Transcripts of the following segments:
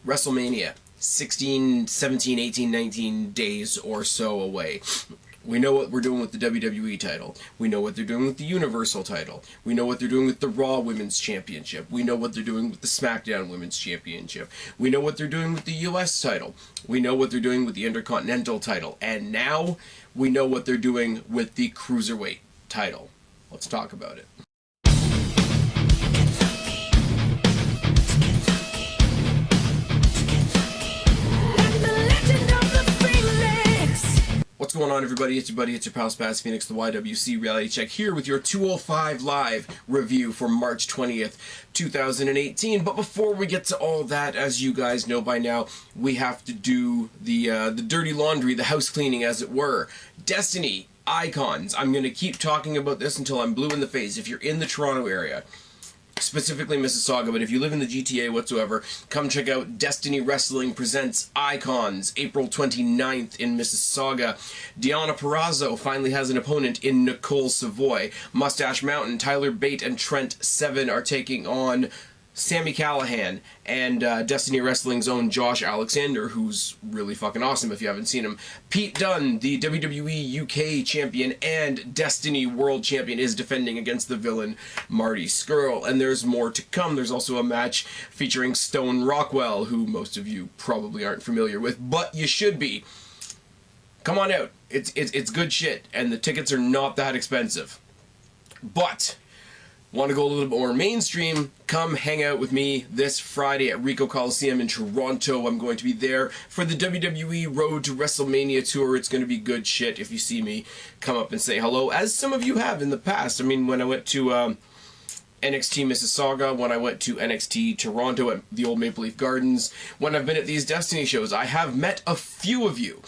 WrestleMania, 16, 17, 18, 19 days or so away. We know what we're doing with the WWE title. We know what they're doing with the Universal title. We know what they're doing with the Raw Women's Championship. We know what they're doing with the SmackDown Women's Championship. We know what they're doing with the US title. We know what they're doing with the Intercontinental title. And now we know what they're doing with the Cruiserweight title. Let's talk about it. What's going on, everybody? It's your buddy, it's your pal Spaz Phoenix, the YWC Reality Check, here with your 205 Live review for March 20th, 2018. But before we get to all that, as you guys know by now, we have to do the dirty laundry, the house cleaning, as it were. Destiny icons. I'm going to keep talking about this until I'm blue in the face. If you're in the Toronto area, specifically Mississauga, but if you live in the GTA whatsoever, come check out Destiny Wrestling Presents Icons, April 29th in Mississauga. Deonna Purrazzo finally has an opponent in Nicole Savoy. Mustache Mountain, Tyler Bate, and Trent Seven are taking on Sami Callihan, and Destiny Wrestling's own Josh Alexander, who's really fucking awesome if you haven't seen him. Pete Dunne, the WWE UK champion and Destiny World Champion, is defending against the villain Marty Scurll. And there's more to come. There's also a match featuring Stone Rockwell, who most of you probably aren't familiar with, but you should be. Come on out. It's good shit, and the tickets are not that expensive. But want to go a little bit more mainstream? Come hang out with me this Friday at Ricoh Coliseum in Toronto. I'm going to be there for the WWE Road to WrestleMania tour. It's going to be good shit. If you see me, come up and say hello, as some of you have in the past. I mean, when I went to NXT Mississauga, when I went to NXT Toronto at the old Maple Leaf Gardens, when I've been at these Destiny shows, I have met a few of you.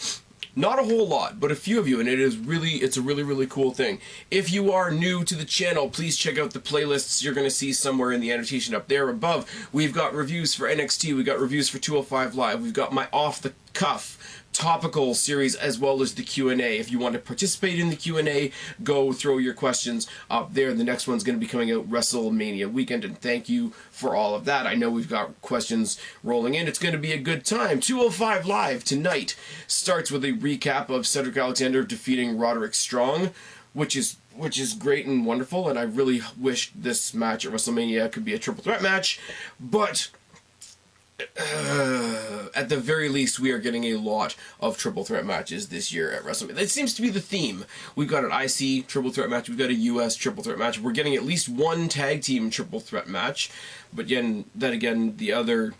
Not a whole lot, but a few of you, and it's a really cool thing. If you are new to the channel, please check out the playlists you're going to see somewhere in the annotation up there above. We've got reviews for NXT, we've got reviews for 205 Live, we've got my off-the-cuff topical series, as well as the Q&A. If you want to participate in the Q&A, go throw your questions up there. The next one's going to be coming out WrestleMania weekend, and thank you for all of that. I know we've got questions rolling in. It's going to be a good time. 205 Live tonight starts with a recap of Cedric Alexander defeating Roderick Strong, which is great and wonderful, and I really wish this match at WrestleMania could be a triple threat match, but at the very least, we are getting a lot of triple threat matches this year at WrestleMania. It seems to be the theme. We've got an IC triple threat match, we've got a US triple threat match, we're getting at least one tag team triple threat match, but then again, the other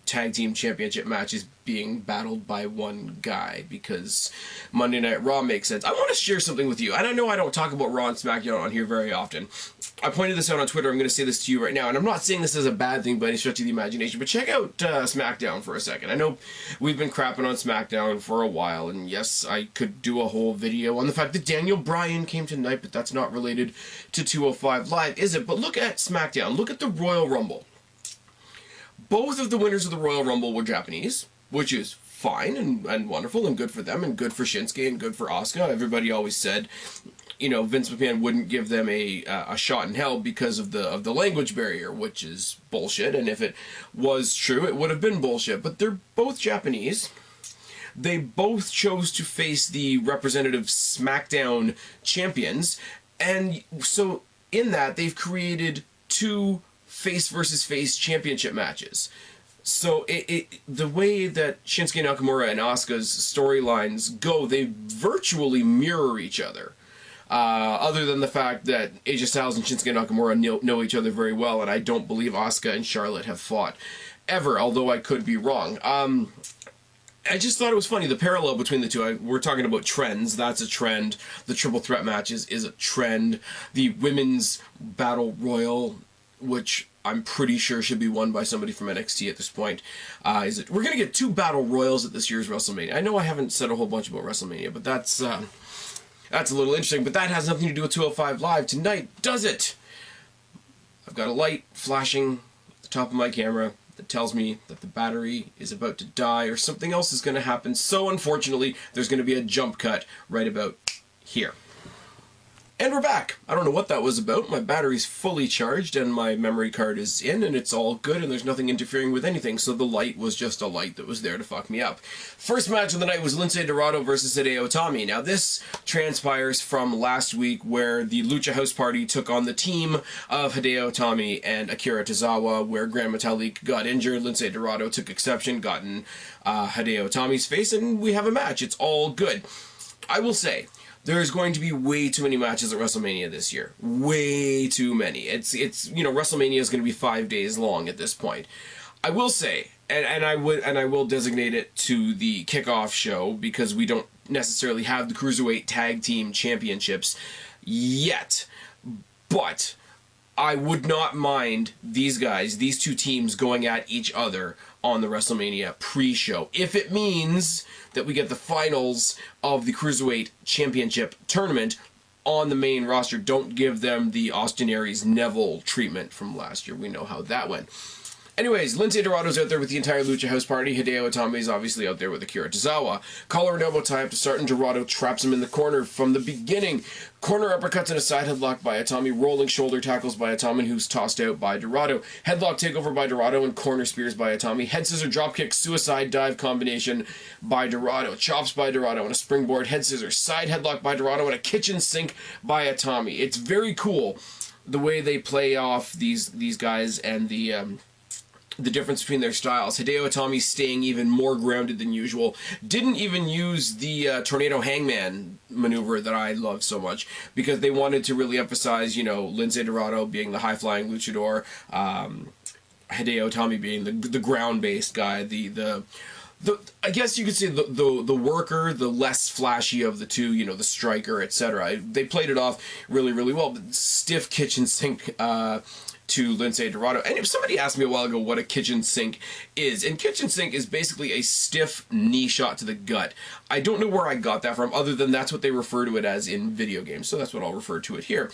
tag team championship match is being battled by one guy, because Monday Night Raw makes sense. I want to share something with you, and I know I don't talk about Raw and SmackDown on here very often. I pointed this out on Twitter. I'm going to say this to you right now, and I'm not saying this is a bad thing by any stretch of the imagination, but check out SmackDown for a second. I know we've been crapping on SmackDown for a while, and yes, I could do a whole video on the fact that Daniel Bryan came tonight, but that's not related to 205 Live, is it? But look at SmackDown. Look at the Royal Rumble. Both of the winners of the Royal Rumble were Japanese, which is fine and wonderful and good for them and good for Shinsuke and good for Asuka. Everybody always said, you know, Vince McMahon wouldn't give them a shot in hell because of the language barrier, which is bullshit. And if it was true, it would have been bullshit. But they're both Japanese. They both chose to face the representative SmackDown champions, and so in that they've created two face versus face championship matches. So the way that Shinsuke Nakamura and Asuka's storylines go, they virtually mirror each other. Other than the fact that AJ Styles and Shinsuke Nakamura know each other very well, and I don't believe Asuka and Charlotte have fought ever, although I could be wrong. I just thought it was funny, the parallel between the two. We're talking about trends. That's a trend. The triple threat matches is a trend. The women's battle royal, which I'm pretty sure should be won by somebody from NXT at this point. We're going to get two battle royals at this year's WrestleMania. I know I haven't said a whole bunch about WrestleMania, but that's a little interesting. But that has nothing to do with 205 Live tonight, does it? I've got a light flashing at the top of my camera that tells me that the battery is about to die or something else is going to happen. So unfortunately, there's going to be a jump cut right about here. And we're back. I don't know what that was about. My battery's fully charged and my memory card is in and it's all good and there's nothing interfering with anything, so the light was just a light that was there to fuck me up. First match of the night was Lince Dorado versus HIDEO ITAMI. Now this transpires from last week where the Lucha House Party took on the team of HIDEO ITAMI and Akira Tozawa, where Gran Metalik got injured, Lince Dorado took exception, got in HIDEO ITAMI's face, and we have a match. It's all good. I will say, there's going to be way too many matches at WrestleMania this year. Way too many. It's you know, WrestleMania is going to be 5 days long at this point. I will say, and I will designate it to the kickoff show because we don't necessarily have the Cruiserweight Tag Team Championships yet. But I would not mind these guys, these two teams, going at each other on the WrestleMania pre-show, if it means that we get the finals of the Cruiserweight Championship tournament on the main roster. Don't give them the Austin Aries Neville treatment from last year. We know how that went. Anyways, Lince Dorado's out there with the entire Lucha House Party. HIDEO ITAMI's obviously out there with Akira Tozawa. Collar and elbow tie up to start, and Dorado traps him in the corner from the beginning. Corner uppercuts and a side headlock by Itami. Rolling shoulder tackles by Itami, who's tossed out by Dorado. Headlock takeover by Dorado and corner spears by Itami. Head scissor dropkick suicide dive combination by Dorado. Chops by Dorado and a springboard head scissor. Side headlock by Dorado and a kitchen sink by Itami. It's very cool the way they play off these guys and the difference between their styles. HIDEO ITAMI staying even more grounded than usual. Didn't even use the Tornado Hangman maneuver that I love so much because they wanted to really emphasize, you know, Lince Dorado being the high-flying luchador, HIDEO ITAMI being the ground-based guy, the I guess you could say the worker, the less flashy of the two, you know, the striker, etc. They played it off really, really well, but stiff kitchen sink to Lince Dorado. And if somebody asked me a while ago what a kitchen sink is, and kitchen sink is basically a stiff knee shot to the gut. I don't know where I got that from, other than that's what they refer to it as in video games, so that's what I'll refer to it here.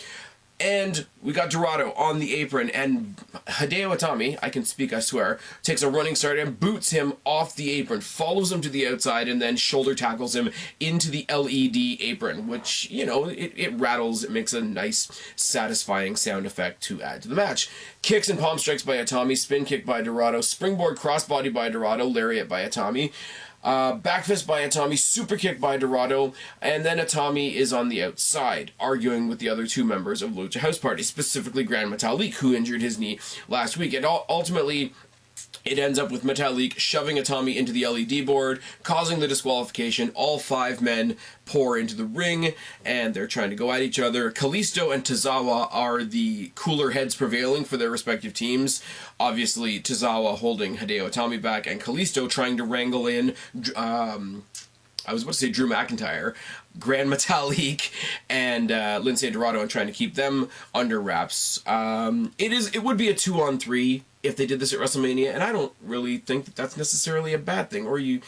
And we got Dorado on the apron, and HIDEO ITAMI, I can speak, I swear, takes a running start and boots him off the apron, follows him to the outside, and then shoulder tackles him into the LED apron, which, you know, it rattles, it makes a nice, satisfying sound effect to add to the match. Kicks and palm strikes by Itami, spin kick by Dorado, springboard crossbody by Dorado, lariat by Itami. Back fist by Itami, super kick by Dorado, and then Itami is on the outside, arguing with the other two members of Lucha House Party, specifically Gran Metalik, who injured his knee last week. And ultimately, it ends up with Metalik shoving Itami into the LED board, causing the disqualification. All 5 men pour into the ring, and they're trying to go at each other. Kalisto and Tozawa are the cooler heads prevailing for their respective teams. Obviously, Tozawa holding HIDEO ITAMI back, and Kalisto trying to wrangle in I was about to say Drew McIntyre, Gran Metalik, and Lince Dorado, and trying to keep them under wraps. It would be a 2-on-3 if they did this at WrestleMania, and I don't really think that that's necessarily a bad thing. Or you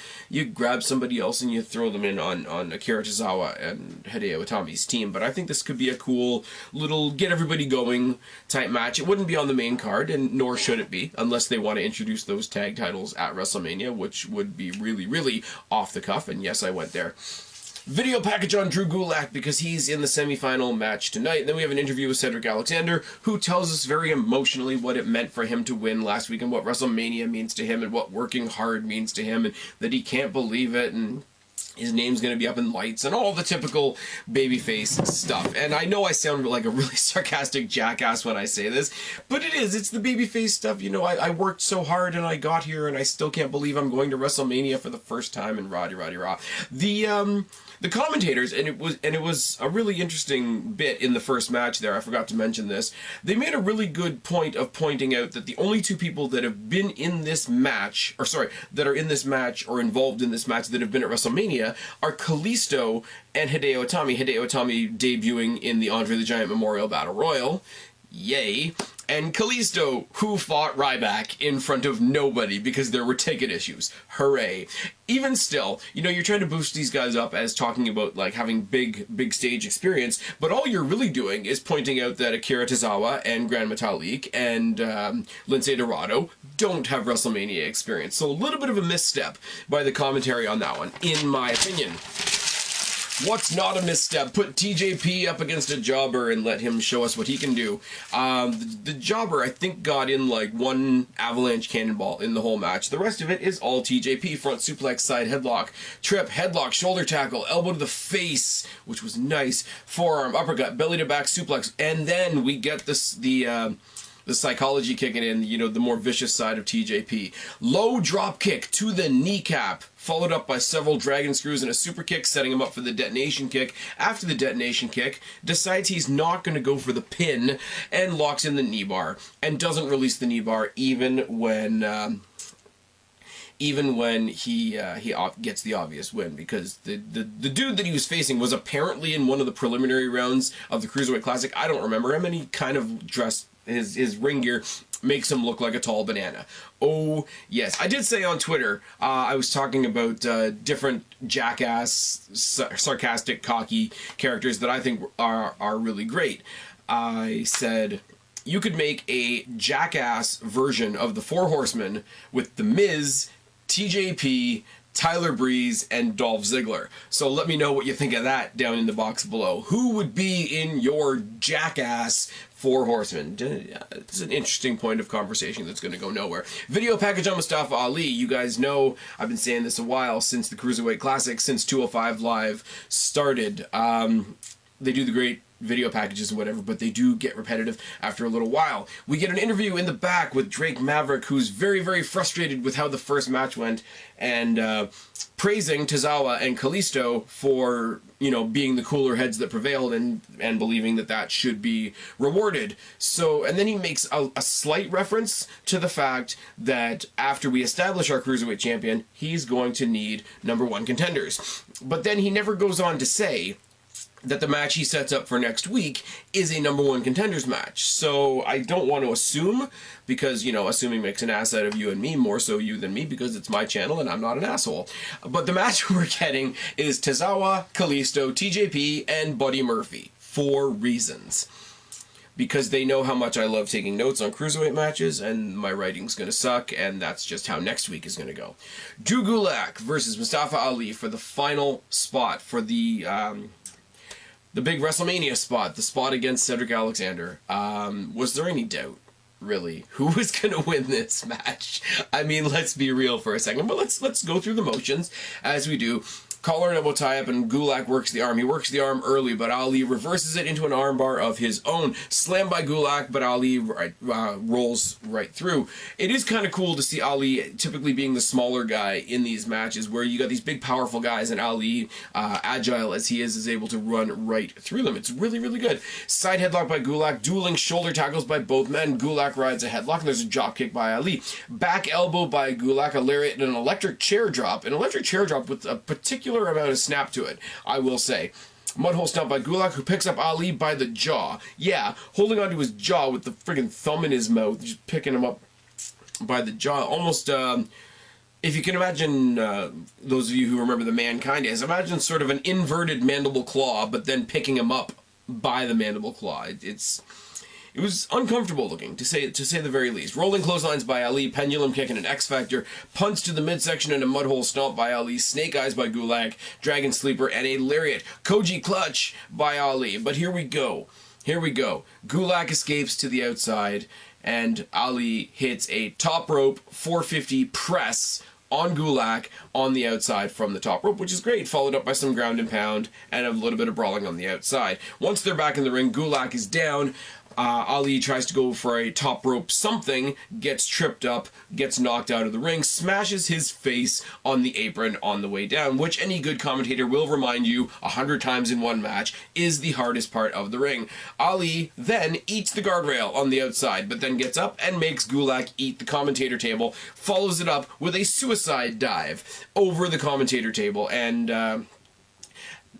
grab somebody else and you throw them in on Akira Tozawa and HIDEO Itami's team. But I think this could be a cool little get everybody going type match. It wouldn't be on the main card, and nor should it be, unless they want to introduce those tag titles at WrestleMania, which would be really, really off the cuff. And yes, I went there. Video package on Drew Gulak because he's in the semifinal match tonight. Then we have an interview with Cedric Alexander, who tells us very emotionally what it meant for him to win last week and what WrestleMania means to him and what working hard means to him and that he can't believe it and his name's going to be up in lights and all the typical babyface stuff. And I know I sound like a really sarcastic jackass when I say this, but it is. It's the babyface stuff. You know, I worked so hard and I got here and I still can't believe I'm going to WrestleMania for the first time and rah rah. The commentators, and it was a really interesting bit in the first match there, I forgot to mention this, they made a really good point of pointing out that the only two people that have been in this match, or sorry, that are in this match or involved in this match that have been at WrestleMania are Kalisto and HIDEO ITAMI. HIDEO ITAMI debuting in the Andre the Giant Memorial Battle Royal. Yay. And Kalisto, who fought Ryback in front of nobody because there were ticket issues. Hooray. Even still, you know, you're trying to boost these guys up as talking about, like, having big stage experience, but all you're really doing is pointing out that Akira Tozawa and Gran Metalik and Lince Dorado don't have WrestleMania experience. So a little bit of a misstep by the commentary on that one, in my opinion. What's not a misstep? Put TJP up against a jobber and let him show us what he can do. The jobber, I think, got in like one avalanche cannonball in the whole match. The rest of it is all TJP. Front suplex, side headlock, trip, headlock, shoulder tackle, elbow to the face, which was nice, forearm, uppercut, belly to back suplex, and then we get this, the psychology kicking in, you know, the more vicious side of TJP. Low drop kick to the kneecap, followed up by several dragon screws and a super kick, setting him up for the detonation kick. After the detonation kick, decides he's not going to go for the pin and locks in the knee bar and doesn't release the knee bar even when he gets the obvious win, because the dude that he was facing was apparently in one of the preliminary rounds of the Cruiserweight Classic. I don't remember him, and he kind of dressed, his ring gear makes him look like a tall banana. Oh, yes. I did say on Twitter, I was talking about different jackass, sarcastic, cocky characters that I think are really great. I said, you could make a jackass version of the Four Horsemen with The Miz, TJP, Tyler Breeze, and Dolph Ziggler. So let me know what you think of that down in the box below. Who would be in your jackass Four Horsemen? It's an interesting point of conversation that's going to go nowhere. Video package on Mustafa Ali. You guys know I've been saying this a while, since the Cruiserweight Classic, since 205 Live started. They do the great video packages and whatever, but they do get repetitive after a little while. We get an interview in the back with Drake Maverick, who's very, very frustrated with how the first match went, and praising Tozawa and Kalisto for, you know, being the cooler heads that prevailed, and believing that that should be rewarded. So, and then he makes a slight reference to the fact that after we establish our Cruiserweight champion, he's going to need #1 contenders. But then he never goes on to say that the match he sets up for next week is a #1 contenders match. So I don't want to assume, because, you know, assuming makes an ass out of you and me, more so you than me, because it's my channel and I'm not an asshole. But the match we're getting is Tozawa, Kalisto, TJP, and Buddy Murphy, for reasons. Because they know how much I love taking notes on Cruiserweight matches, and my writing's going to suck, and that's just how next week is going to go. GULAK versus Mustafa Ali for the final spot for the big WrestleMania spot, the spot against Cedric Alexander. Was there any doubt, really, who was going to win this match? I mean, let's be real for a second, but let's go through the motions as we do. Collar and elbow tie-up, and GULAK works the arm. He works the arm early, but Ali reverses it into an armbar of his own. Slammed by GULAK, but Ali rolls right through. It is kind of cool to see Ali typically being the smaller guy in these matches, where you got these big, powerful guys, and Ali, agile as he is able to run right through them. It's really, really good. Side headlock by GULAK, dueling shoulder tackles by both men. GULAK rides a headlock, and there's a drop kick by Ali. Back elbow by GULAK, a lariat, and an electric chair drop. An electric chair drop with a particular amount of snap to it, I will say. Mudhole stomp by GULAK, who picks up Ali by the jaw. Yeah, holding onto his jaw with the friggin' thumb in his mouth, just picking him up by the jaw. Almost, if you can imagine, those of you who remember the Mankind days, imagine sort of an inverted mandible claw, but then picking him up by the mandible claw. It was uncomfortable looking, to say the very least. Rolling clotheslines by Ali, pendulum kick and an X-Factor, punch to the midsection and a mudhole stomp by Ali, snake eyes by GULAK, dragon sleeper, and a lariat. Koji clutch by Ali. But here we go. Here we go. GULAK escapes to the outside, and Ali hits a top rope 450 press on GULAK on the outside from the top rope, which is great, followed up by some ground and pound and a little bit of brawling on the outside. Once they're back in the ring, GULAK is down. Ali tries to go for a top rope something, gets tripped up, gets knocked out of the ring, smashes his face on the apron on the way down, which any good commentator will remind you 100 times in one match is the hardest part of the ring. Ali then eats the guardrail on the outside, but then gets up and makes GULAK eat the commentator table, follows it up with a suicide dive over the commentator table, and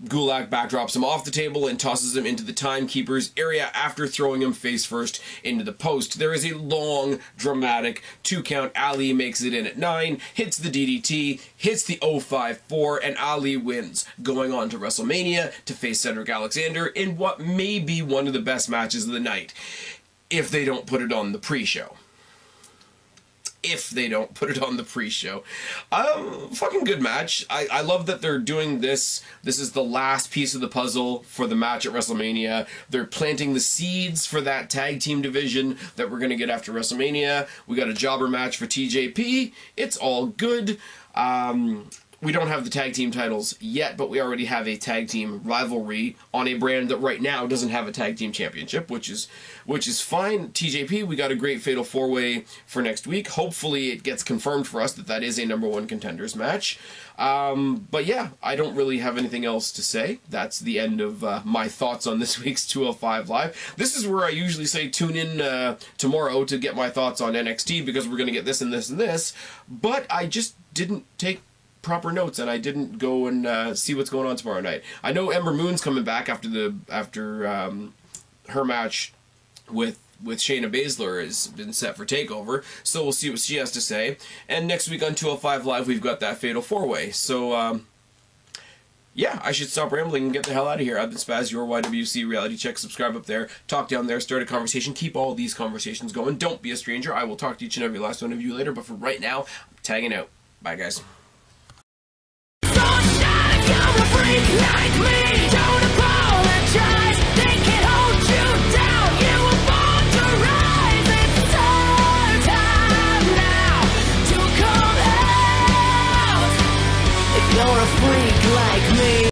GULAK backdrops him off the table and tosses him into the timekeeper's area after throwing him face first into the post. There is a long, dramatic 2 count. Ali makes it in at 9, hits the DDT, hits the 054, and Ali wins, going on to WrestleMania to face Cedric Alexander in what may be one of the best matches of the night, if they don't put it on the pre-show. if they don't put it on the pre-show. Fucking good match. I love that they're doing this. This is the last piece of the puzzle for the match at WrestleMania. They're planting the seeds for that tag team division that we're going to get after WrestleMania. We got a jobber match for TJP. It's all good. We don't have the tag team titles yet, but we already have a tag team rivalry on a brand that right now doesn't have a tag team championship, which is fine. TJP, we got a great fatal 4-way for next week. Hopefully it gets confirmed for us that that is a #1 contenders match. But yeah, I don't really have anything else to say. That's the end of my thoughts on this week's 205 Live. This is where I usually say tune in tomorrow to get my thoughts on NXT, because we're going to get this and this and this, but I just didn't take proper notes, and I didn't go and see what's going on tomorrow night. I know Ember Moon's coming back after her match with Shayna Baszler has been set for TakeOver, so we'll see what she has to say. And next week on 205 Live, we've got that Fatal 4-Way. So, yeah, I should stop rambling and get the hell out of here. I've been Spaz, your YWC Reality Check. Subscribe up there, talk down there, start a conversation, keep all these conversations going. Don't be a stranger. I will talk to each and every last one of you later, but for right now, I'm tagging out. Bye, guys. Like me, don't apologize. They can't hold you down. You were born to rise. It's our time now to come out. If you're a freak like me.